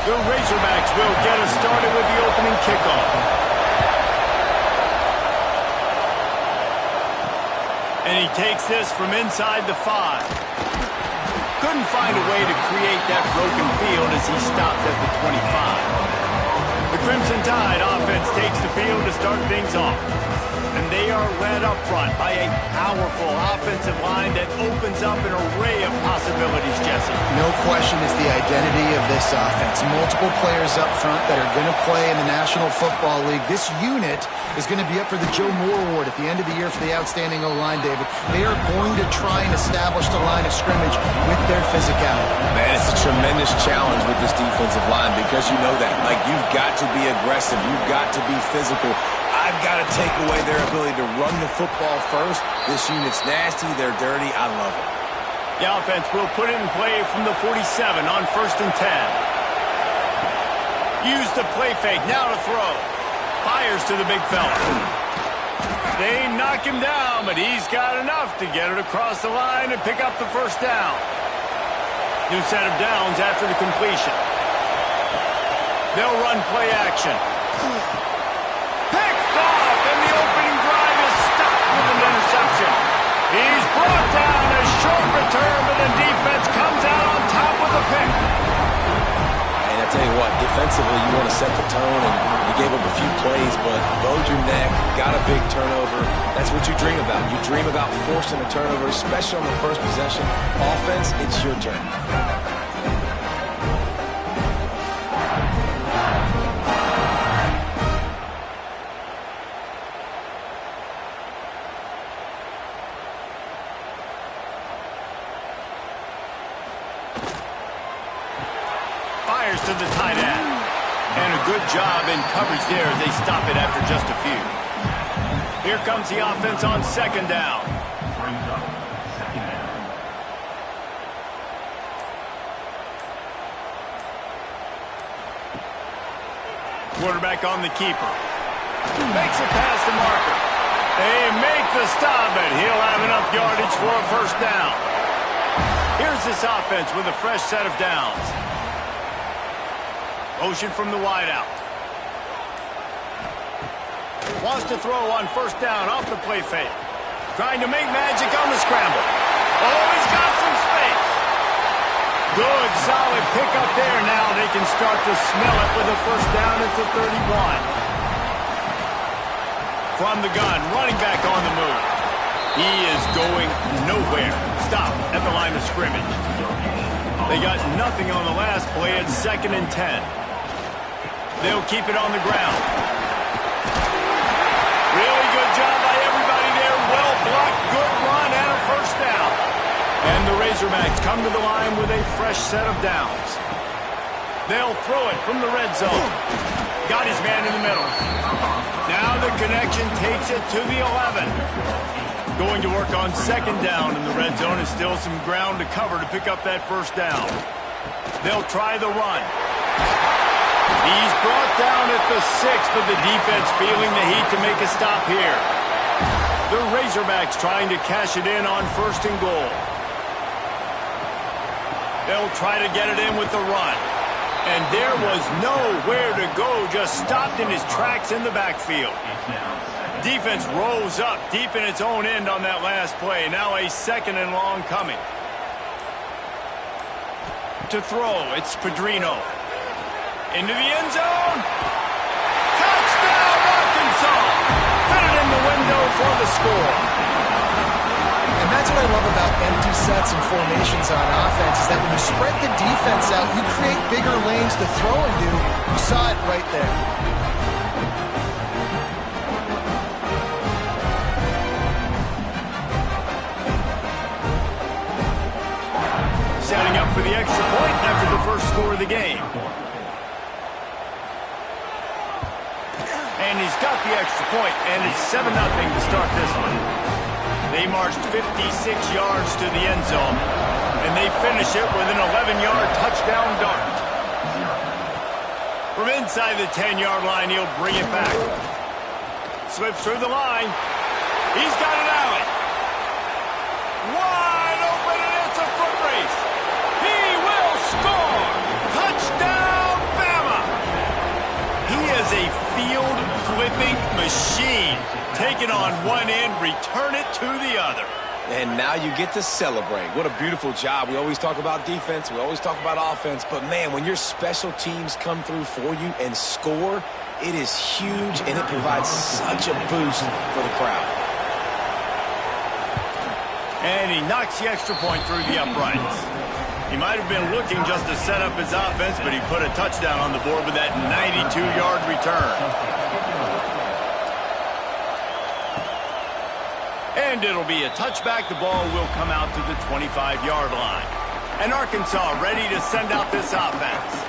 The Razorbacks will get us started with the opening kickoff. And he takes this from inside the 5. Couldn't find a way to create that broken field as he stopped at the 25. The Crimson Tide offense takes the field to start things off. And they are led up front by a powerful offensive line that opens up an array of possibilities, Jesse. No question it's the identity of this offense. Multiple players up front that are going to play in the National Football League. This unit is going to be up for the Joe Moore Award at the end of the year for the outstanding O-line, David. They are going to try and establish the line of scrimmage with their physicality. Man, it's a tremendous challenge with this defensive line because you know that. Like, you've got to be aggressive. You've got to be physical. I've got to take away their ability to run the football first. This unit's nasty. They're dirty. I love it. The offense will put it in play from the 47 on 1st and 10. Use the play fake. Now to throw. Fires to the big fella. They knock him down, but he's got enough to get it across the line and pick up the first down. New set of downs after the completion. They'll run play action. Picked off, and the opening drive is stopped with an interception. He's brought down, a short return, but the defense comes out on top with a pick. And I tell you what, defensively, you want to set the tone, and you gave up a few plays, but bowed your neck, got a big turnover. That's what you dream about. You dream about forcing a turnover, especially on the first possession. Offense, it's your turn. To the tight end. And a good job in coverage there as they stop it after just a few. Here comes the offense on 2nd down. Quarterback on the keeper. Makes it past the marker. They make the stop, and he'll have enough yardage for a first down. Here's this offense with a fresh set of downs. Motion from the wideout. Wants to throw on 1st down off the play fake. Trying to make magic on the scramble. Oh, he's got some space. Good, solid pickup there. Now they can start to smell it with a first down at the 31. From the gun, running back on the move. He is going nowhere. Stop at the line of scrimmage. They got nothing on the last play at 2nd and 10. They'll keep it on the ground. Really good job by everybody there. Well blocked, good run, and a first down. And the Razorbacks come to the line with a fresh set of downs. They'll throw it from the red zone. Got his man in the middle. Now the connection takes it to the 11. Going to work on 2nd down in the red zone. Is still some ground to cover to pick up that first down. They'll try the run. He's brought down at the 6, but the defense feeling the heat to make a stop here. The Razorbacks trying to cash it in on 1st and goal. They'll try to get it in with the run. And there was nowhere to go, just stopped in his tracks in the backfield. Defense rose up deep in its own end on that last play. Now a 2nd and long coming. To throw, it's Pedrino. Into the end zone. Touchdown, Arkansas. Fit it in the window for the score. And that's what I love about empty sets and formations on offense is that when you spread the defense out, you create bigger lanes to throw into. You saw it right there. Setting up for the extra point after the first score of the game. And he's got the extra point, and it's 7-0 to start this one. They marched 56 yards to the end zone, and they finish it with an 11-yard touchdown dart. From inside the 10-yard line, he'll bring it back. Slips through the line. He's got an alley. Wide open, and it's a foot race. He will score. Touchdown, machine. Take it on one end, return it to the other. And now you get to celebrate. What a beautiful job. We always talk about defense. We always talk about offense. But, man, when your special teams come through for you and score, it is huge, and it provides such a boost for the crowd. And he knocks the extra point through the uprights. He might have been looking just to set up his offense, but he put a touchdown on the board with that 92-yard return. And it'll be a touchback. The ball will come out to the 25-yard line. And Arkansas ready to send out this offense.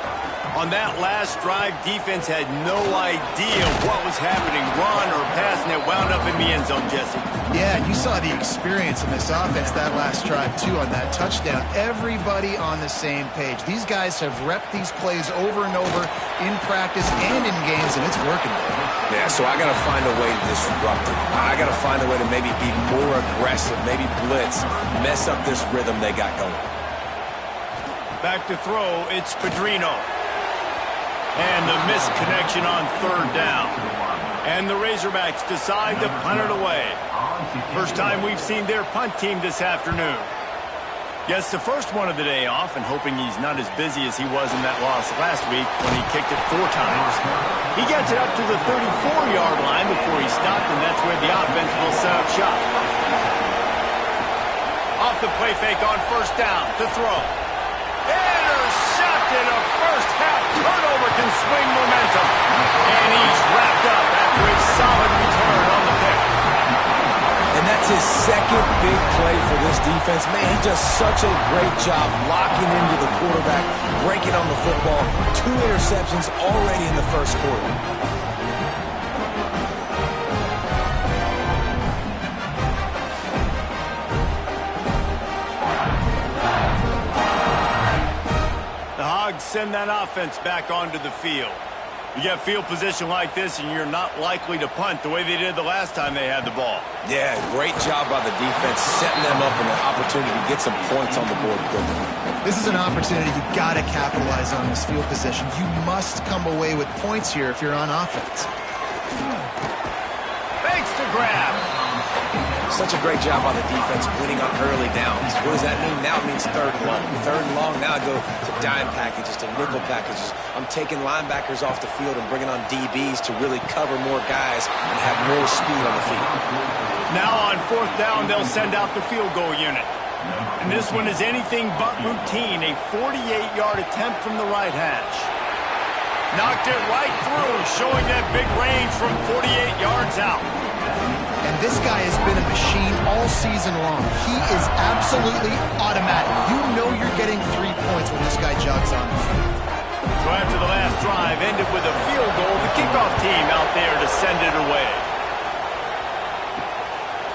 On that last drive, defense had no idea what was happening, run or pass, and it wound up in the end zone, Jesse. Yeah, and you saw the experience in this offense that last drive, too, on that touchdown. Everybody on the same page. These guys have repped these plays over and over in practice and in games, and it's working. Yeah, so I got to find a way to disrupt it. I got to find a way to maybe be more aggressive, maybe blitz, mess up this rhythm they got going. Back to throw, it's Pedrino. And the missed connection on third down. And the Razorbacks decide to punt it away. First time we've seen their punt team this afternoon. Gets the first one of the day off, and hoping he's not as busy as he was in that loss last week when he kicked it 4 times. He gets it up to the 34-yard line before he stopped, and that's where the offense will set up shop. Off the play fake on first down to throw. Intercepted. A first half turnover can swing momentum. And he's wrapped up after a solid return on the pick. And that's his second big play for this defense. Man, he does such a great job locking into the quarterback, breaking on the football. 2 interceptions already in the first quarter. Send that offense back onto the field. You get field position like this, and you're not likely to punt the way they did the last time they had the ball. Yeah, great job by the defense, setting them up in an opportunity to get some points on the board quickly. This is an opportunity you got to capitalize on this field position. You must come away with points here if you're on offense. Makes the grab. Such a great job on the defense winning on early downs. What does that mean? Now it means third and long. Third and long, now I go to dime packages, to nickel packages. I'm taking linebackers off the field and bringing on DBs to really cover more guys and have more speed on the field. Now on fourth down, they'll send out the field goal unit. And this one is anything but routine. A 48-yard attempt from the right hash. Knocked it right through, showing that big range from 48 yards out. And this guy has been a machine all season long. He is absolutely automatic. You know you're getting 3 points when this guy jogs on the field. So after the last drive ended with a field goal, the kickoff team out there to send it away.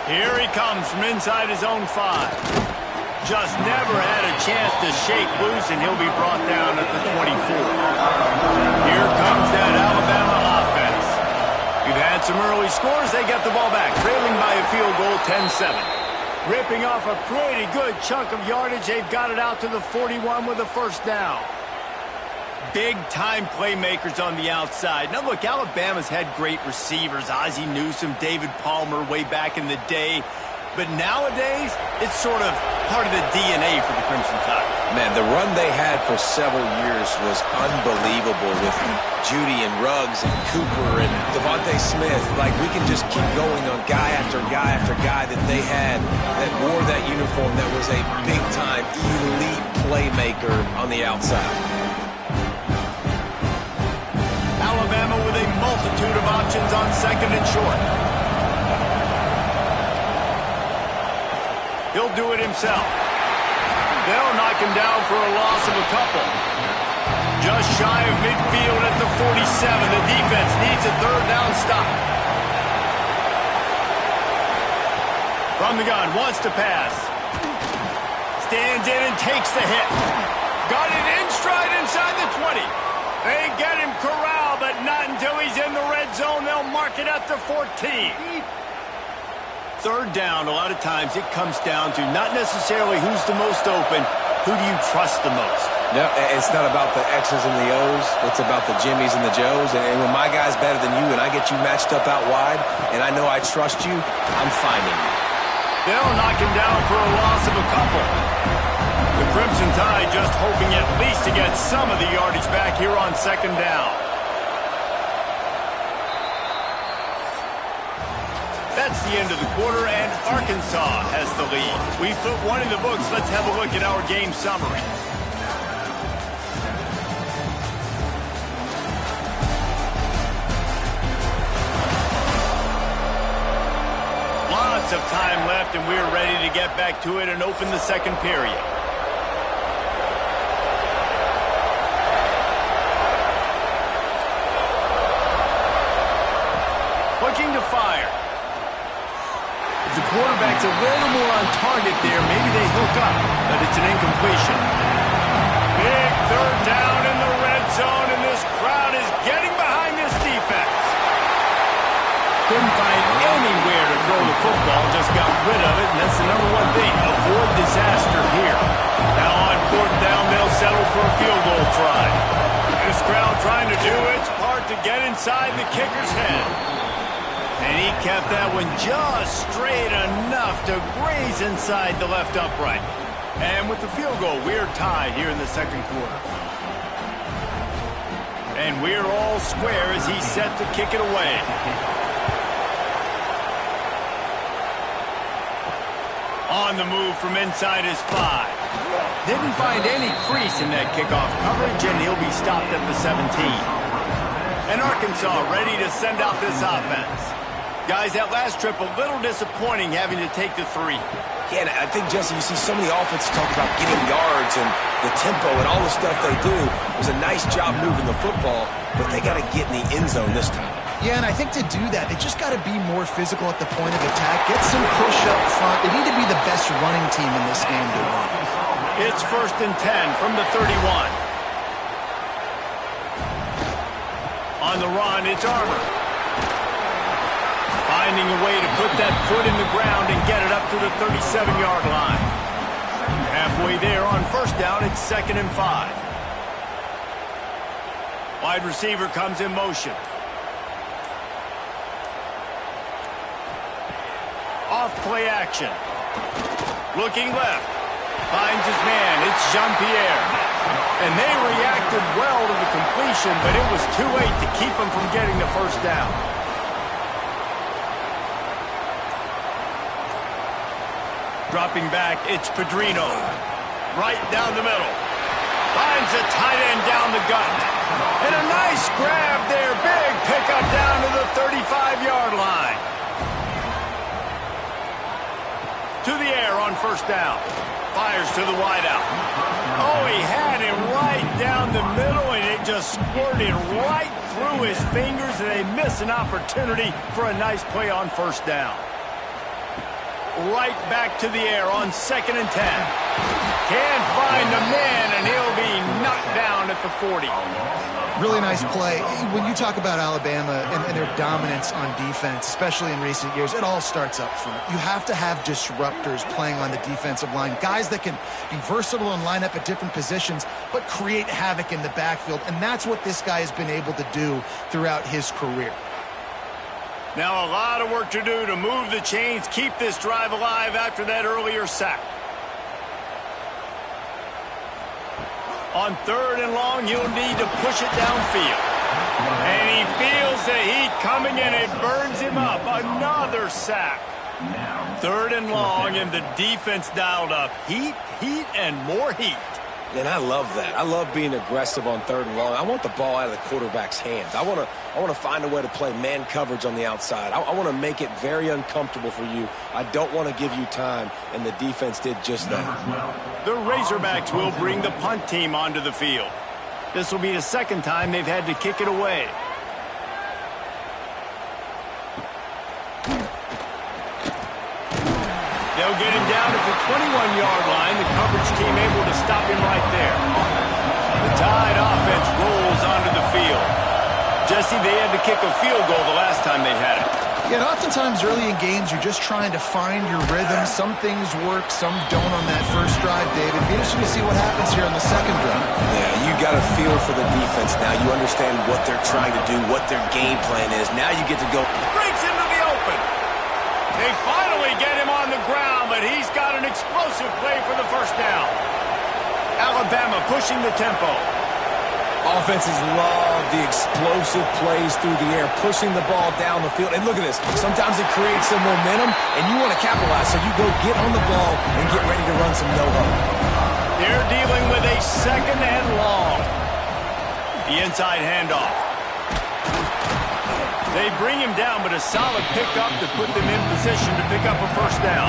Here he comes from inside his own 5. Just never had a chance to shake loose, and he'll be brought down at the 24. Here comes that Alabama offense. We've had some early scores. They get the ball back, trailing by a field goal, 10-7. Ripping off a pretty good chunk of yardage. They've got it out to the 41 with a first down. Big-time playmakers on the outside. Now, look, Alabama's had great receivers. Ozzie Newsome, David Palmer way back in the day. But nowadays, it's sort of part of the DNA for the Crimson Tide. Man, the run they had for several years was unbelievable with Judy and Ruggs and Cooper and Devontae Smith. Like, we can just keep going on guy after guy after guy that they had that wore that uniform that was a big-time elite playmaker on the outside. Alabama with a multitude of options on second and short. He'll do it himself. They'll knock him down for a loss of a couple. Just shy of midfield at the 47. The defense needs a third down stop. From the gun, wants to pass. Stands in and takes the hit. Got it in stride inside the 20. They get him corralled, but not until he's in the red zone. They'll mark it at the 14. Third down, a lot of times it comes down to not necessarily who's the most open, who do you trust the most? No, it's not about the X's and the O's. It's about the Jimmys and the Joes. And when my guy's better than you and I get you matched up out wide and I know I trust you, I'm finding you. They'll knock him down for a loss of a couple. The Crimson Tide just hoping at least to get some of the yardage back here on second down. That's the end of the quarter, and Arkansas has the lead. We've put one in the books. Let's have a look at our game summary. Lots of time left, and we're ready to get back to it and open the second period. Looking to fire. If the quarterback's a little more on target there, maybe they hook up, but it's an incompletion. Big third down in the red zone, and this crowd is getting behind this defense. Couldn't find anywhere to throw the football, just got rid of it, and that's the number one thing. Avoid disaster here. Now on fourth down, they'll settle for a field goal try. This crowd trying to do its part to get inside the kicker's head. And he kept that one just straight enough to graze inside the left upright. And with the field goal, we're tied here in the second quarter. And we're all square as he's set to kick it away. On the move from inside his 5. Didn't find any crease in that kickoff coverage, and he'll be stopped at the 17. And Arkansas ready to send out this offense. Guys, that last trip a little disappointing having to take the 3. Yeah, and I think, Jesse, you see so many offenses talk about getting yards and the tempo and all the stuff they do. It was a nice job moving the football, but they got to get in the end zone this time. Yeah, and I think to do that, they just got to be more physical at the point of attack. Get some push up front. They need to be the best running team in this game to win. It's 1st and 10 from the 31. On the run, it's Armour. Finding a way to put that foot in the ground and get it up to the 37-yard line. Halfway there on first down, it's 2nd and 5. Wide receiver comes in motion. Off play action. Looking left. Finds his man. It's Jean-Pierre. And they reacted well to the completion, but it was too late to keep him from getting the first down. Dropping back, it's Pedrino. Right down the middle. Finds a tight end down the gut. And a nice grab there. Big pickup down to the 35-yard line. To the air on first down. Fires to the wideout. Oh, he had him right down the middle, and it just squirted right through his fingers, and they miss an opportunity for a nice play on first down. Right back to the air on 2nd and 10. Can't find the man, and he'll be knocked down at the 40. Really nice play. When you talk about Alabama and their dominance on defense, especially in recent years, it all starts up front. You have to have disruptors playing on the defensive line, guys that can be versatile and line up at different positions, but create havoc in the backfield, and that's what this guy has been able to do throughout his career. Now a lot of work to do to move the chains, keep this drive alive after that earlier sack. On 3rd and long, he'll need to push it downfield. And he feels the heat coming, and it burns him up. Another sack. 3rd and long, and the defense dialed up. Heat, and more heat. And I love that. I love being aggressive on 3rd and long. I want the ball out of the quarterback's hands. I want to find a way to play man coverage on the outside. I want to make it very uncomfortable for you. I don't want to give you time, and the defense did just that. The Razorbacks will bring the punt team onto the field. This will be the second time they've had to kick it away. They'll get him down at the 21-yard line. The coverage team able to stop him right there. The Tide offense rolls onto the field. Jesse, they had to kick a field goal the last time they had it. Yeah, and oftentimes early in games, you're just trying to find your rhythm. Some things work, some don't on that first drive, David. Be interesting to see what happens here on the second drive. Yeah, you got a feel for the defense now. You understand what they're trying to do, what their game plan is. Now you get to go. Breaks into the open. They finally get him on the ground, but he's got an explosive play for the first down. Alabama pushing the tempo. Offenses love the explosive plays through the air, pushing the ball down the field. And look at this. Sometimes it creates some momentum, and you want to capitalize, so you go get on the ball and get ready to run some no-huddle. They're dealing with a second and long. The inside handoff. They bring him down, but a solid pickup to put them in position to pick up a first down.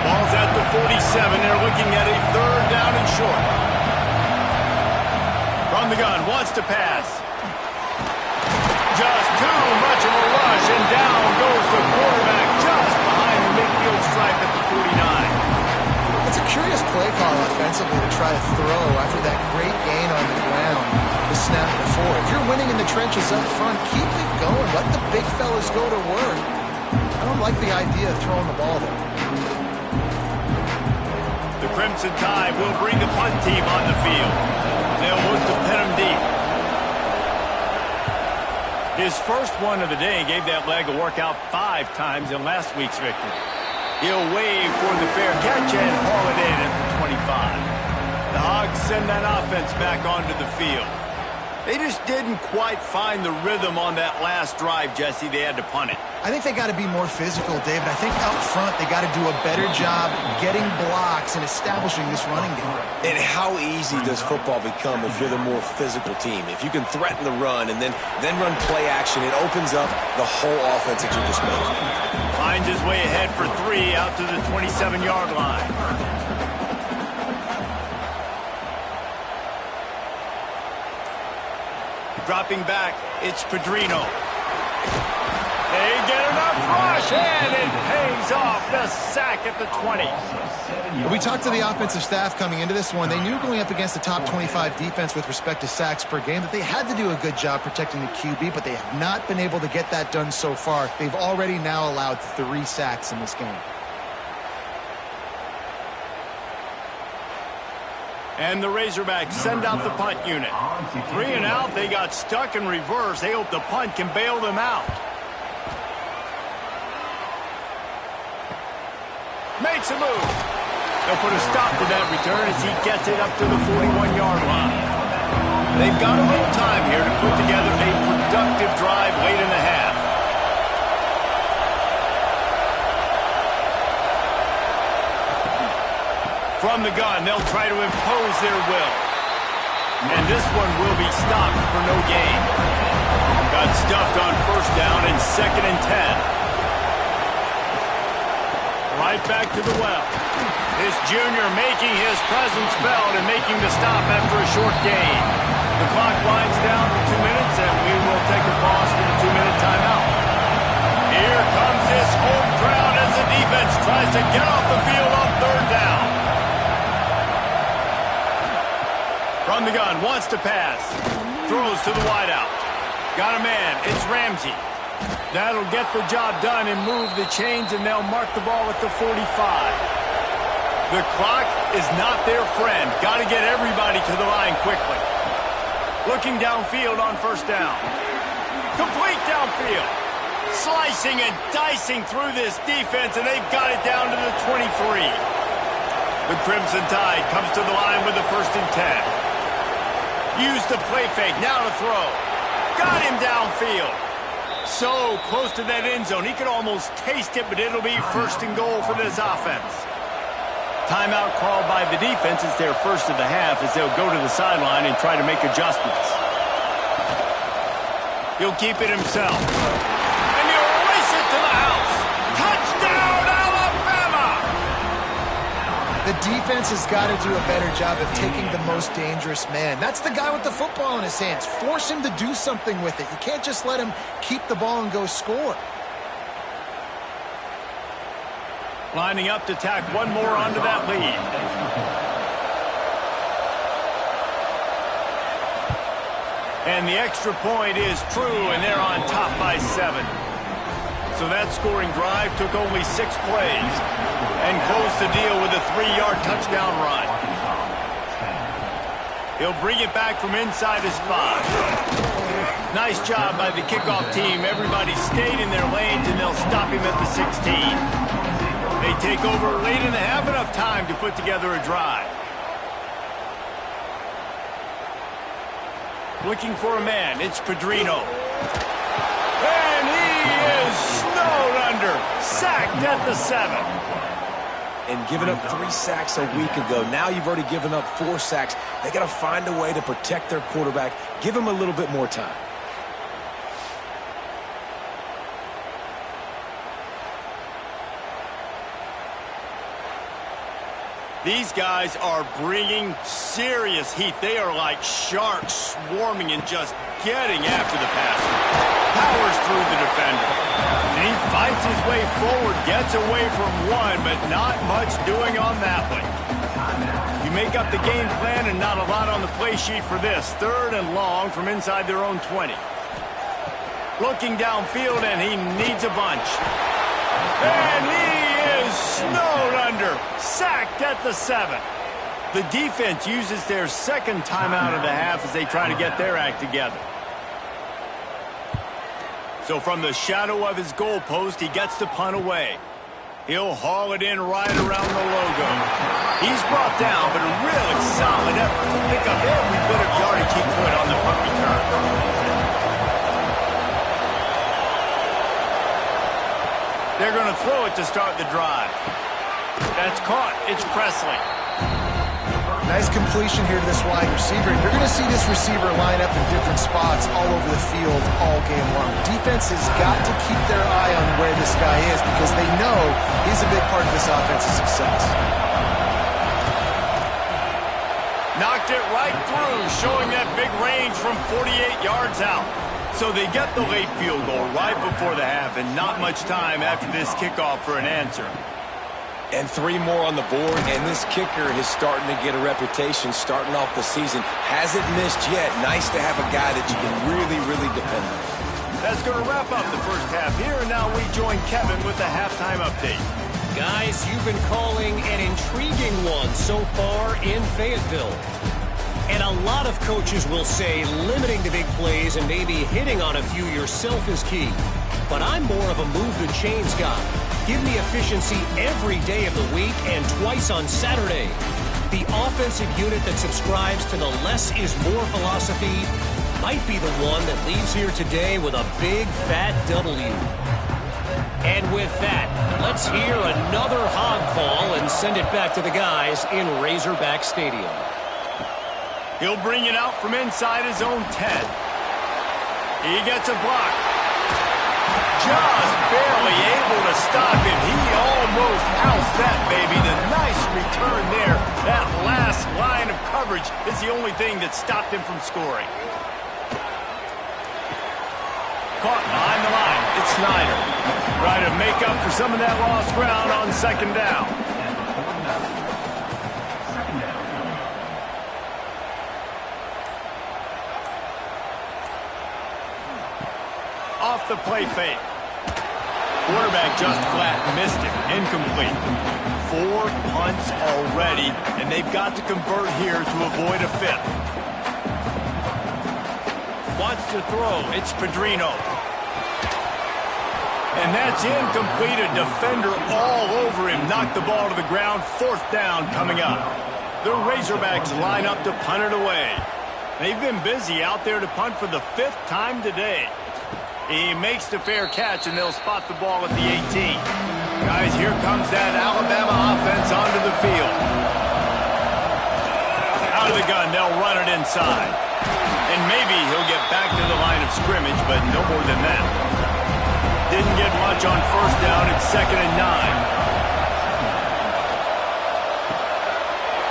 Ball's at the 47. They're looking at a third down and short. From the gun, wants to pass. Just too much of a rush, and down goes the quarterback just behind the midfield stripe at the 49. It's a curious play call offensively to try to throw after that great gain on the ground the snap before. If you're winning in the trenches up front, keep it going. Let the big fellas go to work. I don't like the idea of throwing the ball there. The Crimson Tide will bring the punt team on the field. They'll look to pin him deep. His first one of the day gave that leg a workout 5 times in last week's victory. He'll wave for the fair catch and haul it in at the 25. The Hogs send that offense back onto the field. They just didn't quite find the rhythm on that last drive, Jesse. They had to punt it. I think they got to be more physical, David. I think up front they got to do a better job getting blocks and establishing this running game. And how easy does football become if you're the more physical team? If you can threaten the run and then run play action, it opens up the whole offense at your disposal. Finds his way ahead for 3 out to the 27-yard line. Dropping back, it's Pedrino. They get enough rush, and it pays off the sack at the 20. We talked to the offensive staff coming into this one. They knew going up against the top 25 defense with respect to sacks per game that they had to do a good job protecting the QB, but they have not been able to get that done so far. They've already now allowed 3 sacks in this game. And the Razorbacks send out the punt unit. 3 and out, they got stuck in reverse. They hope the punt can bail them out. Makes a move. They'll put a stop to that return as he gets it up to the 41-yard line. They've got a little time here to put together a productive drive late in the half. From the gun, they'll try to impose their will. And this one will be stopped for no gain. Got stuffed on first down and 2nd and 10. Right back to the well. This junior making his presence felt and making the stop after a short gain. The clock winds down to 2 minutes, and we will take a pause for the 2-minute timeout. Here comes this home crowd as the defense tries to get off the field on 3rd down. From the gun, wants to pass. Throws to the wideout. Got a man, it's Ramsey. That'll get the job done and move the chains, and they'll mark the ball at the 45. The clock is not their friend. Got to get everybody to the line quickly. Looking downfield on first down. Complete downfield. Slicing and dicing through this defense, and they've got it down to the 23. The Crimson Tide comes to the line with the 1st and 10. Use the play fake, now to throw. Got him downfield. So close to that end zone, he could almost taste it, but it'll be 1st and goal for this offense. Timeout called by the defense. It's their first of the half as they'll go to the sideline and try to make adjustments. He'll keep it himself. And he'll race it to the house. Touchdown, Alabama! The defense has got to do a better job of taking the most dangerous man. That's the guy with the football in his hands. Force him to do something with it. You can't just let him keep the ball and go score. Lining up to tack one more onto that lead. And the extra point is true, and they're on top by 7. So that scoring drive took only 6 plays and closed the deal with a 3-yard touchdown run. He'll bring it back from inside his 5. Nice job by the kickoff team. Everybody stayed in their lanes, and they'll stop him at the 16. They take over late in the half, enough time to put together a drive. Looking for a man, it's Pedrino. And he is snowed under, sacked at the 7. And giving up 3 sacks a week ago. Now you've already given up 4 sacks. They got to find a way to protect their quarterback. Give him a little bit more time. These guys are bringing serious heat. They are like sharks swarming and just getting after the passer. Powers through the defender. And he fights his way forward, gets away from one, but not much doing on that one. You make up the game plan and not a lot on the play sheet for this. 3rd and long from inside their own 20. Looking downfield, and he needs a bunch. And he is snowed under, sacked at the 7. The defense uses their 2nd timeout of the half as they try to get their act together. So from the shadow of his goalpost, he gets the punt away. He'll haul it in right around the logo. He's brought down, but a really solid effort to pick up every bit of yardage he could on the punt return. They're going to throw it to start the drive. That's caught. It's Presley. Nice completion here to this wide receiver. You're going to see this receiver line up in different spots all over the field all game long. Defense has got to keep their eye on where this guy is because they know he's a big part of this offense's success. Knocked it right through, showing that big range from 48 yards out. So they get the late field goal right before the half, and not much time after this kickoff for an answer. And 3 more on the board, and this kicker is starting to get a reputation starting off the season. Hasn't missed yet. Nice to have a guy that you can really, really depend on. That's going to wrap up the first half here, and now we join Kevin with the halftime update. Guys, you've been calling an intriguing one so far in Fayetteville. And a lot of coaches will say limiting the big plays and maybe hitting on a few yourself is key. But I'm more of a move the chains guy. Give me efficiency every day of the week and twice on Saturday. The offensive unit that subscribes to the less is more philosophy might be the one that leaves here today with a big fat W. And with that, let's hear another hog call and send it back to the guys in Razorback Stadium. He'll bring it out from inside his own 10. He gets a block. Just barely able to stop him. He almost housed that baby. The nice return there. That last line of coverage is the only thing that stopped him from scoring. Caught behind the line. It's Snyder. Trying to make up for some of that lost ground on 2nd down. Off the play fake. Quarterback just flat missed it. Incomplete. 4 punts already, and they've got to convert here to avoid a 5th. Wants to throw. It's Pedrino. And that's incomplete. A defender all over him. Knocked the ball to the ground. 4th down coming up. The Razorbacks line up to punt it away. They've been busy out there to punt for the 5th time today. He makes the fair catch, and they'll spot the ball at the 18. Guys, here comes that Alabama offense onto the field. Out of the gun, they'll run it inside. And maybe he'll get back to the line of scrimmage, but no more than that. Didn't get much on 1st down. It's 2nd and 9.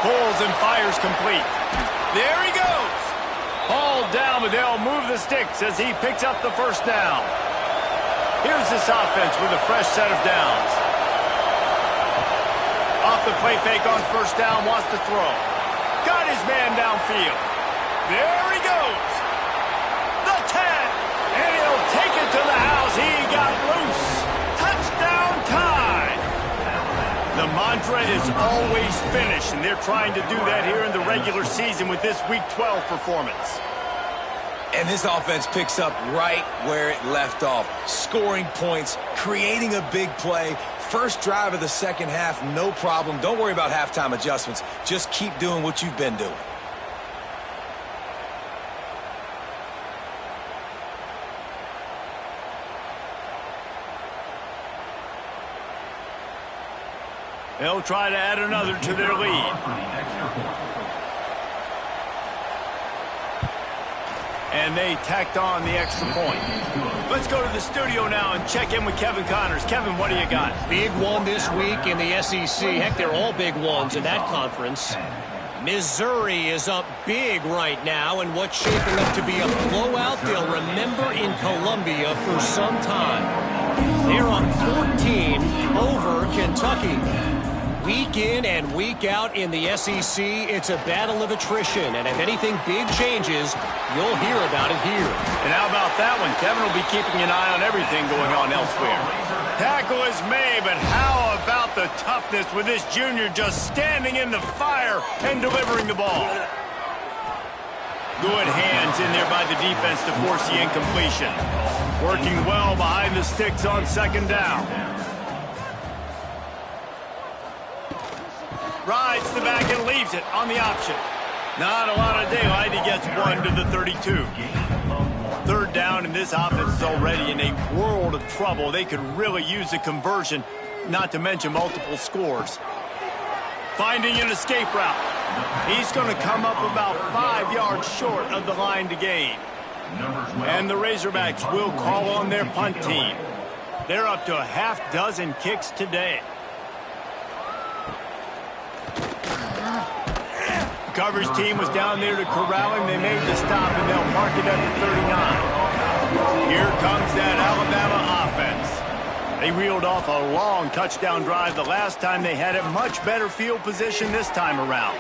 Pulls and fires complete. There he goes. Hauled down, but they'll move the sticks as he picks up the 1st down. Here's this offense with a fresh set of downs. Off the play fake on 1st down, wants to throw. Got his man downfield. There he goes. The 10. And he'll take it to the house. He got loose. The mantra is always finish, and they're trying to do that here in the regular season with this Week 12 performance. And this offense picks up right where it left off. Scoring points, creating a big play. First drive of the second half, no problem. Don't worry about halftime adjustments. Just keep doing what you've been doing. They'll try to add another to their lead. And they tacked on the extra point. Let's go to the studio now and check in with Kevin Connors. Kevin, what do you got? Big one this week in the SEC. Heck, they're all big ones in that conference. Missouri is up big right now, and what's shaping up to be a blowout they'll remember in Columbia for some time. They're up 14 over Kentucky. Week in and week out in the SEC, it's a battle of attrition, and if anything big changes, you'll hear about it here. And how about that one? Kevin will be keeping an eye on everything going on elsewhere. Tackle is made, but how about the toughness with this junior just standing in the fire and delivering the ball? Good hands in there by the defense to force the incompletion. Working well behind the sticks on second down. Rides the back and leaves it on the option. Not a lot of daylight. He gets one to the 32. Third down, and this offense is already in a world of trouble. They could really use a conversion, not to mention multiple scores. Finding an escape route. He's going to come up about 5 yards short of the line to gain. And the Razorbacks will call on their punt team. They're up to a half dozen kicks today. The coverage team was down there to corral him. They made the stop, and they'll mark it at the 39. Here comes that Alabama offense. They reeled off a long touchdown drive the last time they had it. Much better field position this time around.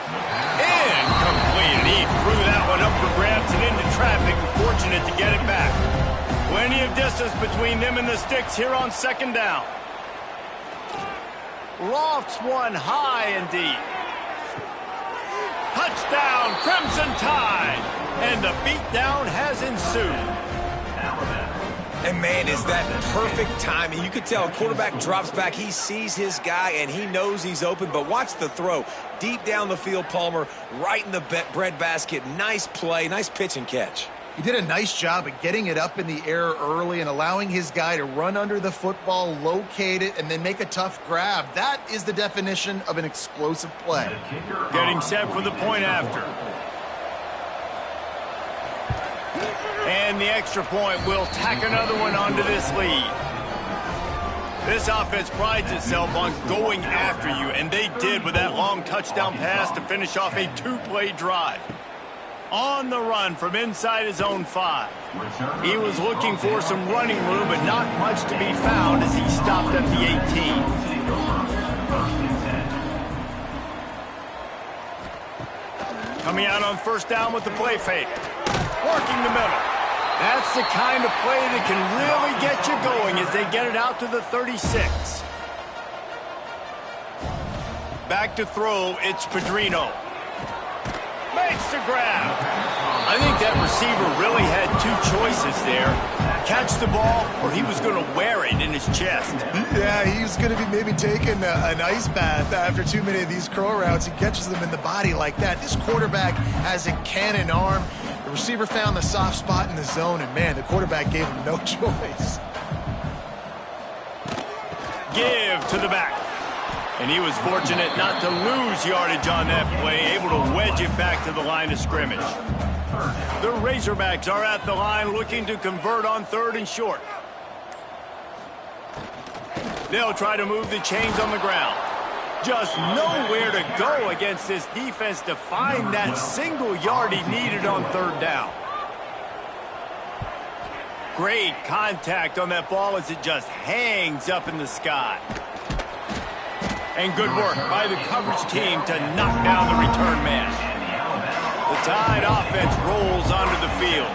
Incomplete. He threw that one up for grabs and into traffic. Fortunate to get it back. Plenty of distance between them and the sticks here on second down. Lofts one high and deep. Touchdown, Crimson Tide. And the beatdown has ensued. And, man, is that perfect timing. You could tell a quarterback drops back. He sees his guy, and he knows he's open. But watch the throw. Deep down the field, Palmer, right in the breadbasket. Nice play, nice pitch and catch. He did a nice job at getting it up in the air early and allowing his guy to run under the football, locate it, and then make a tough grab. That is the definition of an explosive play. Getting set for the point after. And the extra point will tack another one onto this lead. This offense prides itself on going after you, and they did with that long touchdown pass to finish off a two-play drive. On the run from inside his own 5. He was looking for some running room, but not much to be found as he stopped at the 18. Coming out on first down with the play fake. Working the middle. That's the kind of play that can really get you going as they get it out to the 36. Back to throw, it's Pedrino. Makes the grab. I think that receiver really had two choices there. Catch the ball, or he was going to wear it in his chest. Yeah, he's going to be maybe taking an ice bath after too many of these curl routes. He catches them in the body like that. This quarterback has a cannon arm. The receiver found the soft spot in the zone, and, man, the quarterback gave him no choice. Give to the back. And he was fortunate not to lose yardage on that play, able to wedge it back to the line of scrimmage. The Razorbacks are at the line looking to convert on third and short. They'll try to move the chains on the ground. Just nowhere to go against this defense to find that single yard he needed on third down. Great contact on that ball as it just hangs up in the sky. And good work by the coverage team to knock down the return man. The Tide offense rolls onto the field.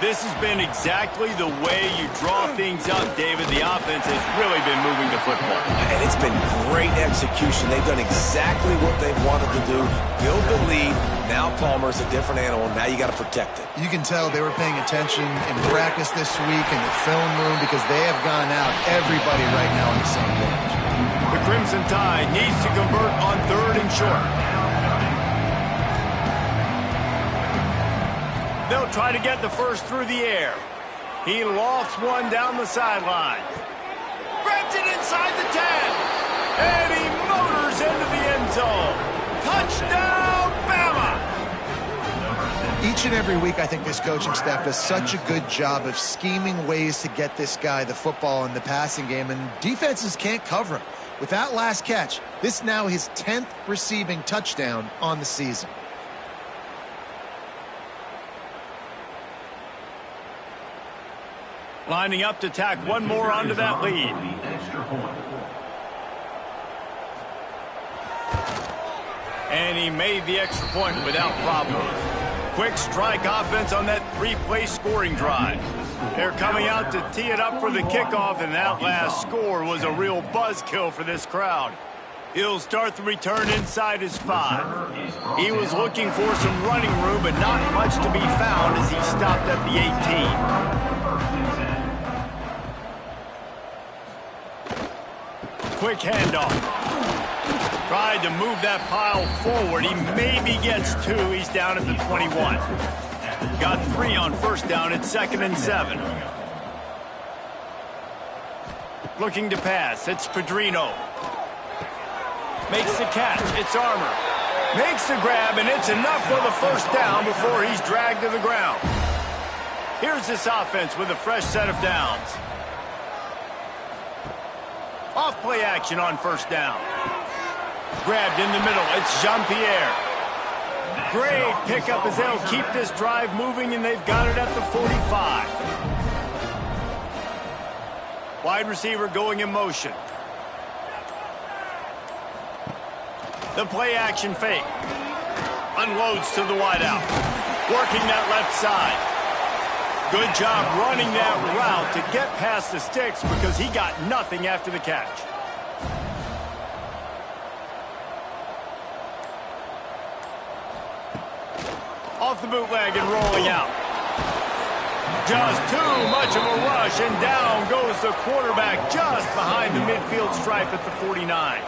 This has been exactly the way you draw things up, David. The offense has really been moving the football. And it's been great execution. They've done exactly what they've wanted to do. Build the lead. Now Palmer's a different animal. Now you got to protect it. You can tell they were paying attention in practice this week in the film room because they have gone out, everybody right now on the same page. The Crimson Tide needs to convert on 3rd and short. They'll try to get the first through the air. He lofts one down the sideline. Grabs it inside the 10. And he motors into the end zone. Touchdown, Bama! Each and every week, I think this coaching staff does such a good job of scheming ways to get this guy the football in the passing game, and defenses can't cover him. With that last catch, this now his 10th receiving touchdown on the season. Lining up to tack one more onto that lead. And he made the extra point without problem. Quick strike offense on that 3-play scoring drive. They're coming out to tee it up for the kickoff, and that last score was a real buzzkill for this crowd. He'll start the return inside his 5. He was looking for some running room, but not much to be found as he stopped at the 18. Quick handoff. Tried to move that pile forward. He maybe gets 2. He's down at the 21. Got 3 on first down at 2nd and 7. Looking to pass. It's Pedrino. Makes the catch. It's Armour. Makes the grab, and it's enough for the first down before he's dragged to the ground. Here's this offense with a fresh set of downs. Off play action on first down. Grabbed in the middle. It's Jean-Pierre. Great pickup as they'll keep this drive moving, and they've got it at the 45. Wide receiver going in motion. The play action fake. Unloads to the wideout. Working that left side. Good job running that route to get past the sticks because he got nothing after the catch. Off the bootleg and rolling out. Just too much of a rush, and down goes the quarterback just behind the midfield stripe at the 49.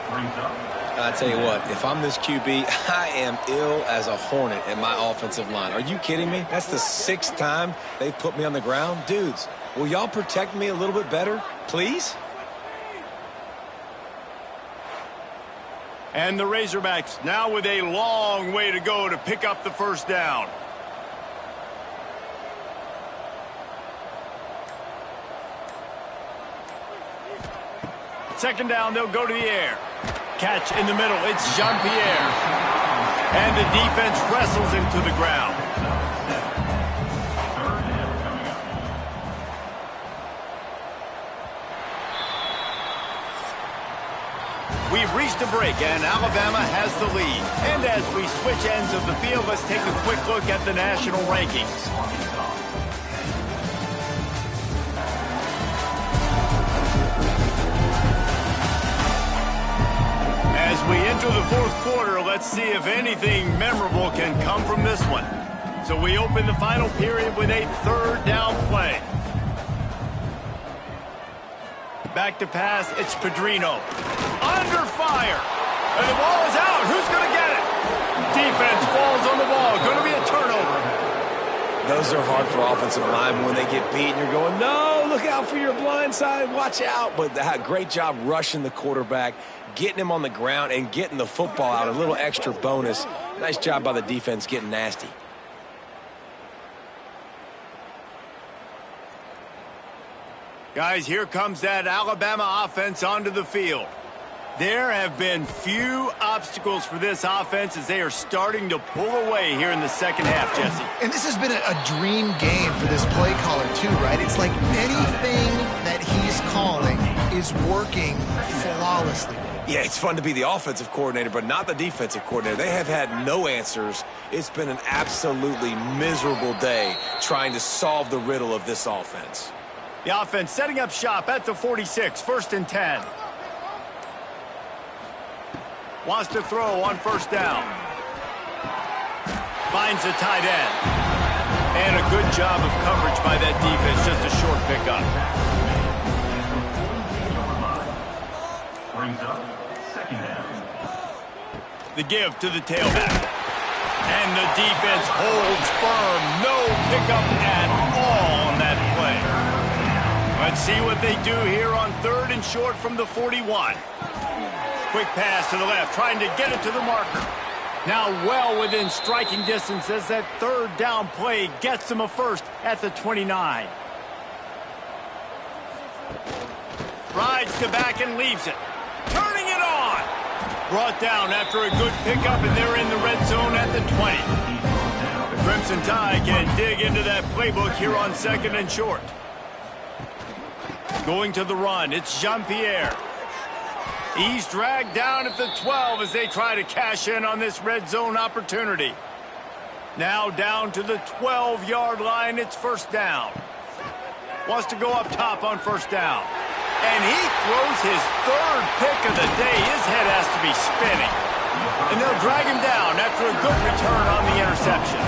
I tell you what, if I'm this QB, I am ill as a hornet in my offensive line. Are you kidding me? That's the 6th time they've put me on the ground. Dudes, will y'all protect me a little bit better, please? And the Razorbacks now with a long way to go to pick up the first down. Second down, they'll go to the air. Catch in the middle, it's Jean-Pierre. And the defense wrestles him to the ground. We've reached a break, and Alabama has the lead. And as we switch ends of the field, let's take a quick look at the national rankings. As we enter the 4th quarter, let's see if anything memorable can come from this one. So we open the final period with a 3rd down play. Back to pass, it's Pedrino. Under fire. And the ball is out. Who's going to get it? Defense falls on the ball. Going to be a turnover. Those are hard for offensive linemen when they get beat and you're going, no, look out for your blind side, watch out. But great job rushing the quarterback, getting him on the ground and getting the football out, a little extra bonus. Nice job by the defense getting nasty. Guys, here comes that Alabama offense onto the field. There have been few obstacles for this offense as they are starting to pull away here in the second half, Jesse. And this has been a dream game for this play caller too, right? It's like anything that he's calling is working flawlessly. Yeah, it's fun to be the offensive coordinator, but not the defensive coordinator. They have had no answers. It's been an absolutely miserable day trying to solve the riddle of this offense. The offense setting up shop at the 46, 1st and 10. Wants to throw on 1st down. Finds a tight end. And a good job of coverage by that defense, just a short pickup. Brings up 2nd down. The give to the tailback. And the defense holds firm. No pickup at all on that play. Let's see what they do here on 3rd and short from the 41. Quick pass to the left, trying to get it to the marker. Now well within striking distance as that 3rd down play gets them a first at the 29. Rides to back and leaves it. Turning it on. Brought down after a good pickup, and they're in the red zone at the 20. The Crimson Tide can dig into that playbook here on 2nd and short. Going to the run, it's Jean-Pierre. He's dragged down at the 12 as they try to cash in on this red zone opportunity. Now down to the 12-yard line, it's 1st down. Wants to go up top on 1st down. And he throws his 3rd pick of the day. His head has to be spinning. And they'll drag him down after a good return on the interception.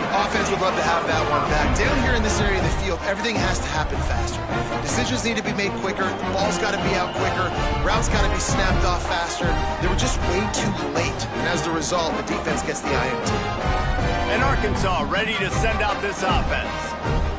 Offense would love to have that one back. Down here in this area of the field, everything has to happen faster. Decisions need to be made quicker. The ball's got to be out quicker. Routes got to be snapped off faster. They were just way too late. And as a result, the defense gets the INT. And Arkansas ready to send out this offense.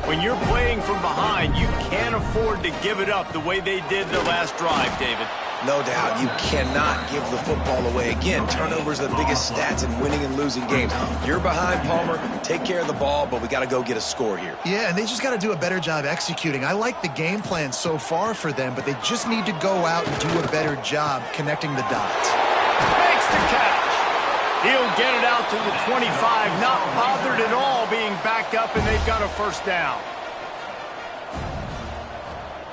When you're playing from behind, you can't afford to give it up the way they did the last drive, David. No doubt, you cannot give the football away. Again, turnovers are the biggest stats in winning and losing games. You're behind, Palmer. Take care of the ball, but we got to go get a score here. Yeah, and they just got to do a better job executing. I like the game plan so far for them, but they just need to go out and do a better job connecting the dots. Makes the catch. He'll get it out to the 25, not bothered at all being backed up, and they've got a 1st down.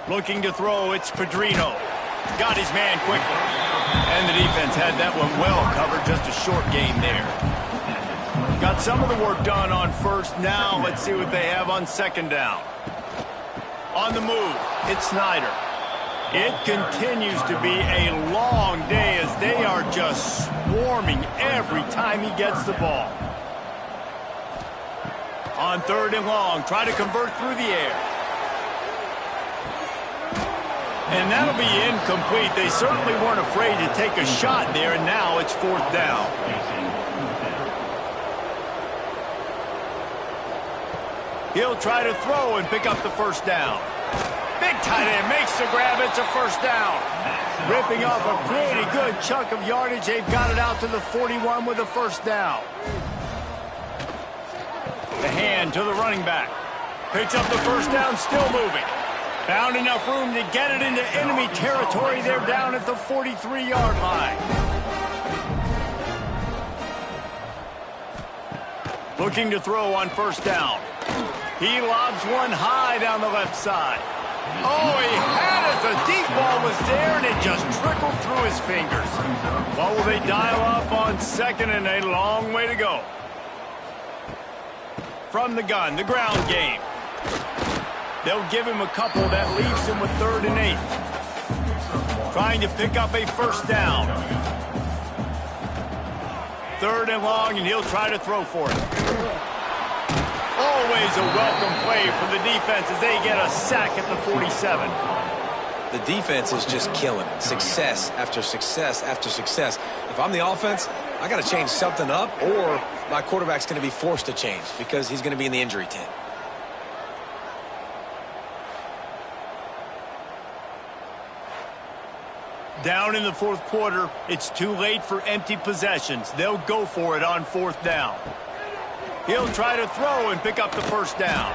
Looking to throw, it's Pedrino. Got his man quickly. And the defense had that one well covered, just a short gain there. Got some of the work done on 1st. Now let's see what they have on 2nd down. On the move, it's Snyder. It continues to be a long day as they are just swarming every time he gets the ball. On 3rd and long, try to convert through the air. And that'll be incomplete. They certainly weren't afraid to take a shot there, and now it's 4th down. He'll try to throw and pick up the 1st down. Big tight end makes the grab. It's a 1st down. Ripping off a pretty good chunk of yardage. They've got it out to the 41 with a 1st down. The hand to the running back. Picks up the 1st down, still moving. Found enough room to get it into enemy territory. They're down at the 43-yard line. Looking to throw on 1st down. He lobs one high down the left side. Oh, he had it. The deep ball was there, and it just trickled through his fingers. What will they dial up on 2nd and a long way to go? From the gun, the ground game. They'll give him a couple. That leaves him with 3rd and 8. Trying to pick up a 1st down. 3rd and long, and he'll try to throw for it. Always a welcome play for the defense as they get a sack at the 47. The defense is just killing it. Success after success after success. If I'm the offense, I got to change something up, or my quarterback's going to be forced to change because he's going to be in the injury tent. Down in the 4th quarter, it's too late for empty possessions. They'll go for it on 4th down. He'll try to throw and pick up the 1st down.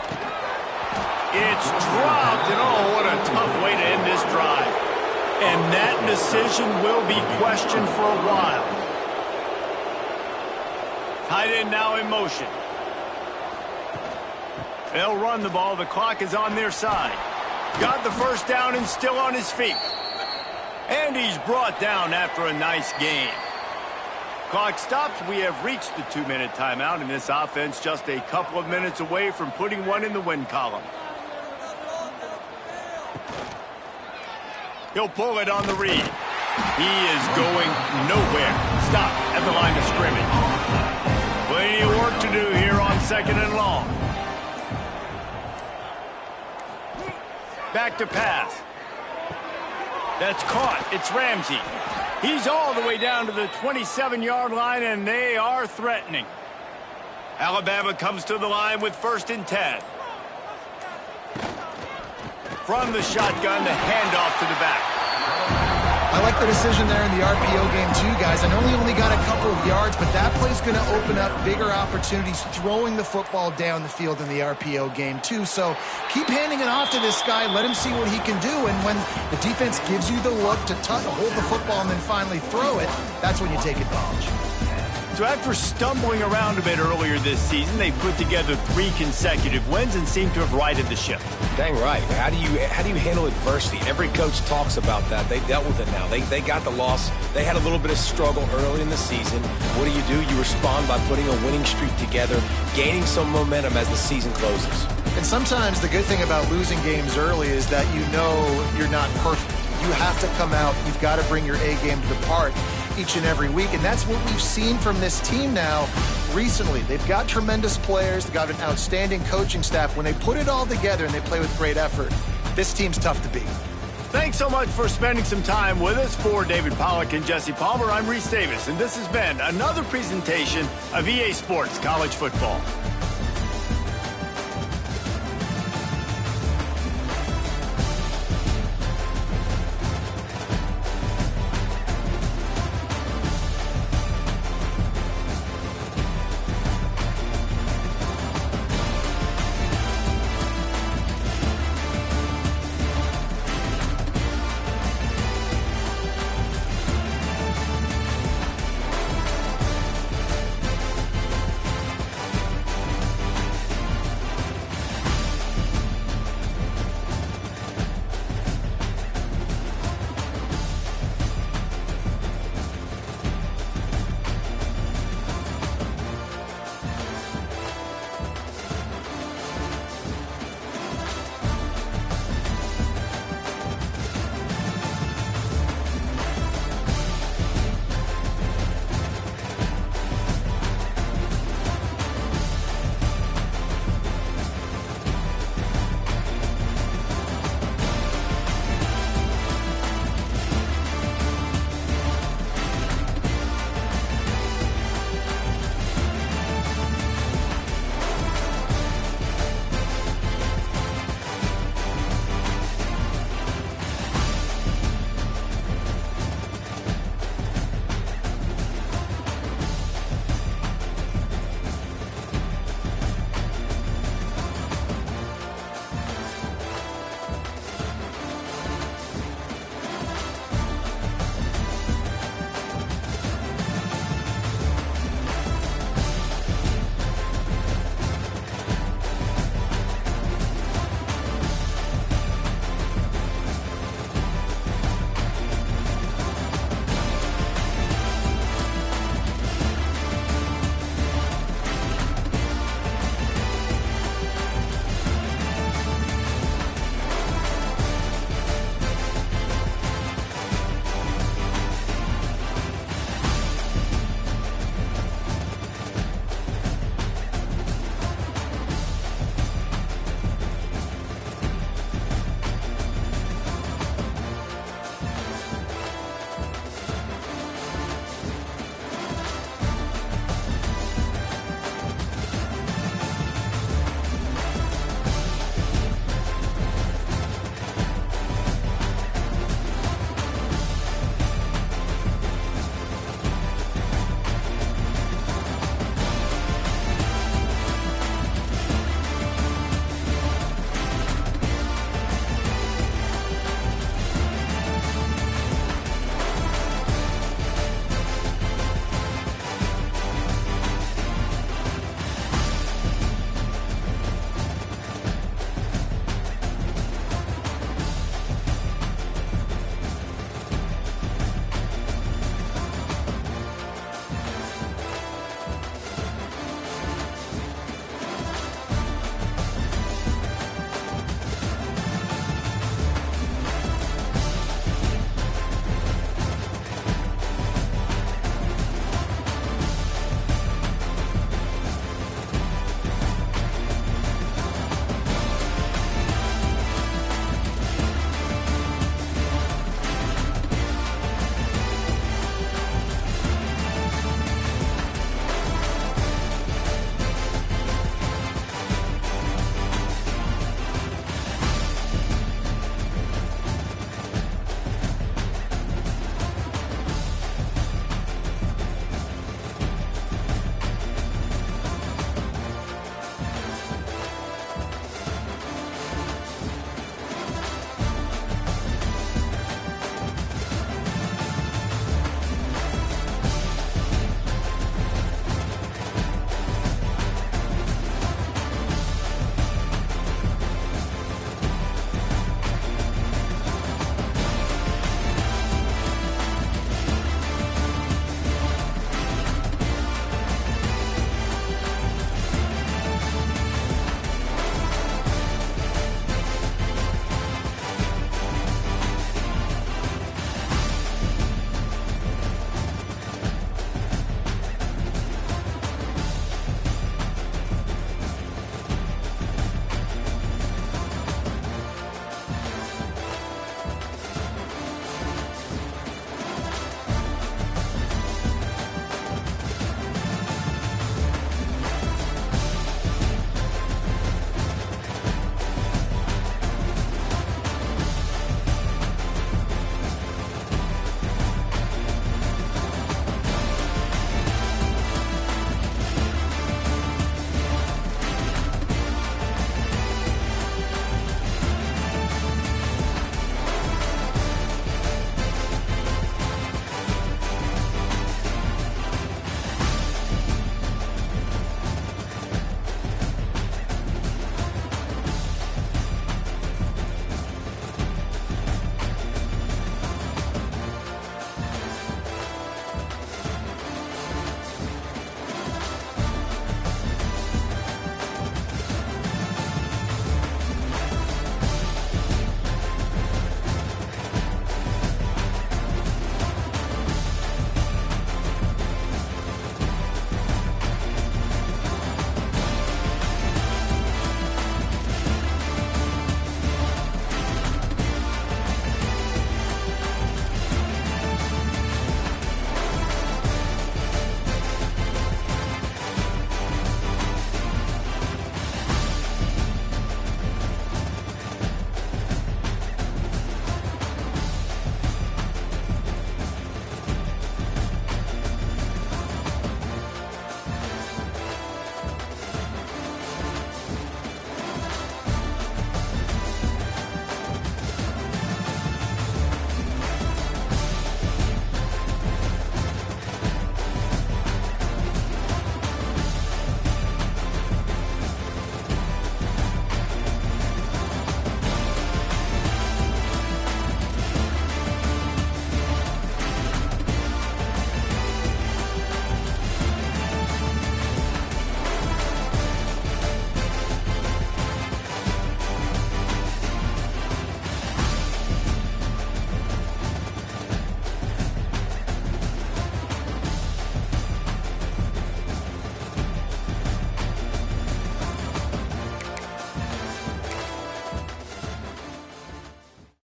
It's dropped, and oh, what a tough way to end this drive. And that decision will be questioned for a while. Tight end now in motion. They'll run the ball. The clock is on their side. Got the 1st down and still on his feet. And he's brought down after a nice gain. Clock stops. We have reached the 2-minute timeout, and this offense just a couple of minutes away from putting one in the win column. He'll pull it on the read. He is going nowhere. Stop at the line of scrimmage. Plenty of work to do here on 2nd and long. Back to pass. That's caught. It's Ramsey. He's all the way down to the 27-yard line, and they are threatening. Alabama comes to the line with 1st and 10. From the shotgun, the handoff to the back. I like the decision there in the RPO game too, guys. I know he only got a couple of yards, but that play's going to open up bigger opportunities throwing the football down the field in the RPO game too. So keep handing it off to this guy. Let him see what he can do. And when the defense gives you the look to hold the football and then finally throw it, that's when you take advantage. So after stumbling around a bit earlier this season, they put together 3 consecutive wins and seem to have righted the ship. Dang right. How do you handle adversity? Every coach talks about that. They dealt with it now. They got the loss. They had a little bit of struggle early in the season. What do? You respond by putting a winning streak together, gaining some momentum as the season closes. And sometimes the good thing about losing games early is that you know you're not perfect. You have to come out. You've got to bring your A game to the part each and every week. And that's what we've seen from this team now recently. They've got tremendous players. They've got an outstanding coaching staff. When they put it all together and they play with great effort, this team's tough to beat. Thanks so much for spending some time with us. For David Pollack and Jesse Palmer, I'm Reese Davis, and this has been another presentation of EA Sports College Football.